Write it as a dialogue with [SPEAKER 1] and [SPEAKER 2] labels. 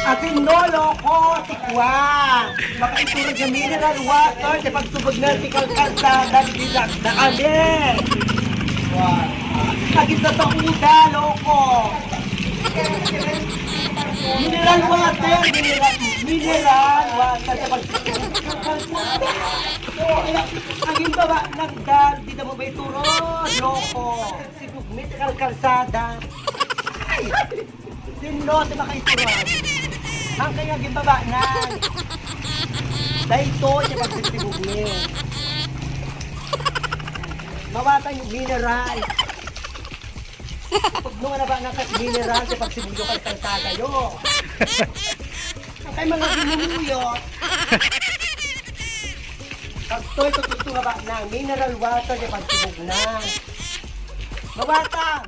[SPEAKER 1] Atin nolo ko, tikwa. Makaiturag sa mineral water, sa pagsubog na si kalkalsada, bilang na kami. Agit na sa uda, loko. Mineral water, mineral water, sa pagsubog na si kalsada. Aging baba, nagdal, di na mo ba iturod, loko. Sibog na si kalkalsada. Sino si makaiturod? Ang kanya gibaba na. Dahil ito, siya pagsisibog niyo. Mawatan yung mineral. Pag nung na ba ng mineral, siya pagsibog yung kalkalsada yun. Ang kay mga ginumuyo. Pag ito'y tututunga ba na mineral water, siya pagsibog na. Mawatan!